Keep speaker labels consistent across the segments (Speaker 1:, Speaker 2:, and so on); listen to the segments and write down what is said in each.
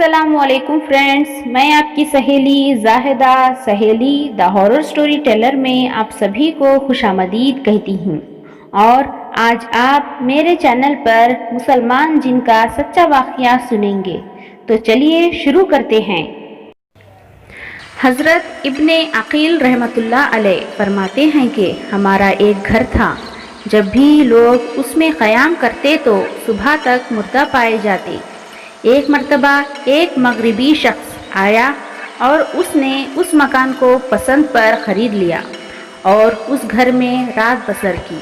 Speaker 1: السلام علیکم فرینڈز، میں آپ کی سہیلی زاہدہ سہیلی دا ہارر سٹوری ٹیلر میں آپ سبھی کو خوش آمدید کہتی ہوں۔ اور آج آپ میرے چینل پر مسلمان جن کا سچا واقعہ سنیں گے، تو چلیے شروع کرتے ہیں۔ حضرت ابن عقیل رحمۃ اللہ علیہ فرماتے ہیں کہ ہمارا ایک گھر تھا، جب بھی لوگ اس میں قیام کرتے تو صبح تک مردہ پائے جاتے۔ ایک مرتبہ ایک مغربی شخص آیا اور اس نے اس مکان کو پسند پر خرید لیا اور اس گھر میں رات بسر کی،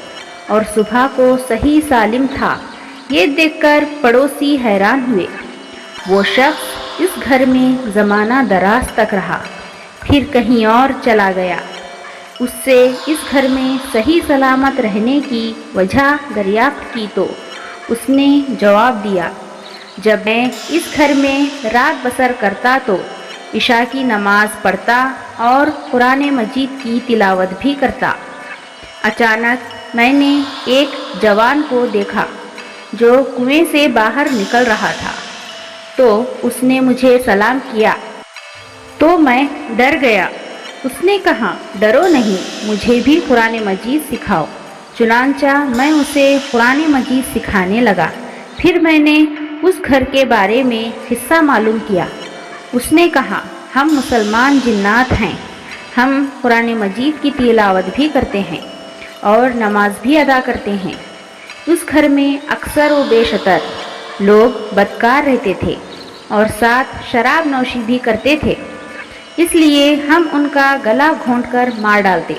Speaker 1: اور صبح کو صحیح سالم تھا۔ یہ دیکھ کر پڑوسی حیران ہوئے۔ وہ شخص اس گھر میں زمانہ دراز تک رہا، پھر کہیں اور چلا گیا۔ اس سے اس گھر میں صحیح سلامت رہنے کی وجہ دریافت کی تو اس نے جواب دیا، جب میں اس گھر میں رات بسر کرتا تو عشاء کی نماز پڑھتا اور قرآن مجید کی تلاوت بھی کرتا۔ اچانک میں نے ایک جوان کو دیکھا جو کنویں سے باہر نکل رہا تھا، تو اس نے مجھے سلام کیا تو میں ڈر گیا۔ اس نے کہا، ڈرو نہیں، مجھے بھی قرآن مجید سکھاؤ۔ چنانچہ میں اسے قرآن مجید سکھانے لگا۔ پھر میں نے اس گھر کے بارے میں قصہ معلوم کیا۔ اس نے کہا، ہم مسلمان جنات ہیں، ہم قرآن مجید کی تلاوت بھی کرتے ہیں اور نماز بھی ادا کرتے ہیں۔ اس گھر میں اکثر و بیشتر لوگ بدکار رہتے تھے اور ساتھ شراب نوشی بھی کرتے تھے، اس لیے ہم ان کا گلا گھونٹ کر مار ڈالتے۔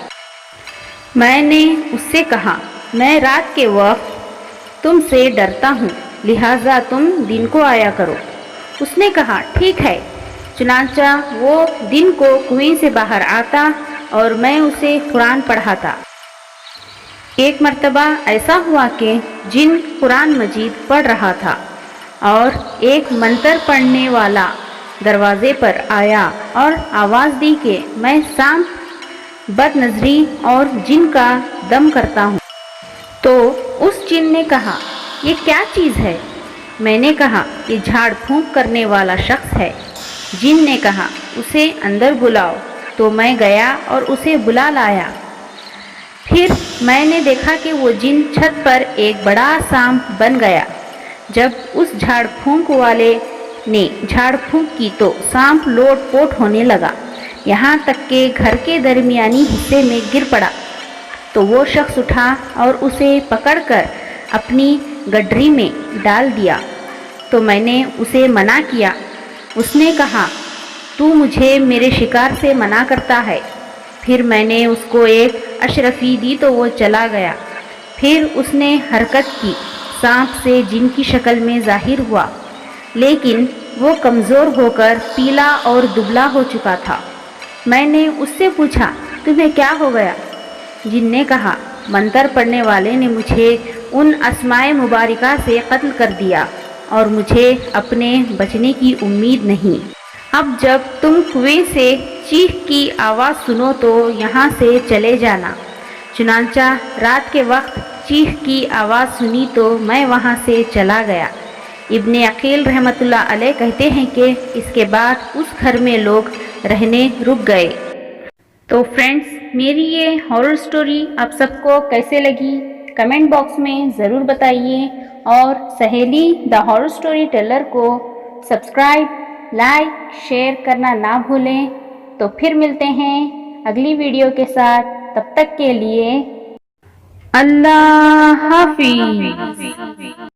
Speaker 1: میں نے اس سے کہا، میں رات کے وقت تم سے ڈرتا ہوں، لہٰذا تم دن کو آیا کرو۔ اس نے کہا، ٹھیک ہے۔ چنانچہ وہ دن کو کنویں سے باہر آتا اور میں اسے قرآن پڑھاتا۔ ایک مرتبہ ایسا ہوا کہ جن قرآن مجید پڑھ رہا تھا اور ایک منتر پڑھنے والا دروازے پر آیا اور آواز دی کہ میں سانپ، بد نظری اور جن کا دم کرتا ہوں۔ تو اس جن نے کہا، یہ کیا چیز ہے؟ میں نے کہا، یہ جھاڑ پھونک کرنے والا شخص ہے۔ جن نے کہا، اسے اندر بلاؤ۔ تو میں گیا اور اسے بلا لایا۔ پھر میں نے دیکھا کہ وہ جن چھت پر ایک بڑا سانپ بن گیا۔ جب اس جھاڑ پھونک والے نے جھاڑ پھونک کی تو سانپ لوٹ پوٹ ہونے لگا، یہاں تک کہ گھر کے درمیانی حصے میں گر پڑا۔ تو وہ شخص اٹھا اور اسے پکڑ کر اپنی گڈری میں ڈال دیا۔ تو میں نے اسے منع کیا۔ اس نے کہا، تو مجھے میرے شکار سے منع کرتا ہے۔ پھر میں نے اس کو ایک اشرفی دی تو وہ چلا گیا۔ پھر اس نے حرکت کی، سانپ سے جن کی شکل میں ظاہر ہوا، لیکن وہ کمزور ہو کر پیلا اور دبلا ہو چکا تھا۔ میں نے اس سے پوچھا، تمہیں کیا ہو گیا؟ جن نے کہا، منتر پڑھنے والے نے مجھے ان اسماء مبارکہ سے قتل کر دیا اور مجھے اپنے بچنے کی امید نہیں۔ اب جب تم کنویں سے چیخ کی آواز سنو تو یہاں سے چلے جانا۔ چنانچہ رات کے وقت چیخ کی آواز سنی تو میں وہاں سے چلا گیا۔ ابن عقیل رحمۃ اللہ علیہ کہتے ہیں کہ اس کے بعد اس گھر میں لوگ رہنے رک گئے۔ تو فرینڈز، میری یہ ہارر سٹوری آپ سب کو کیسے لگی کمنٹ باکس میں ضرور بتائیے، اور سہیلی دا ہارر سٹوری ٹیلر کو سبسکرائب، لائک، شیئر کرنا نہ بھولیں۔ تو پھر ملتے ہیں اگلی ویڈیو کے ساتھ، تب تک کے لیے اللہ حافظ۔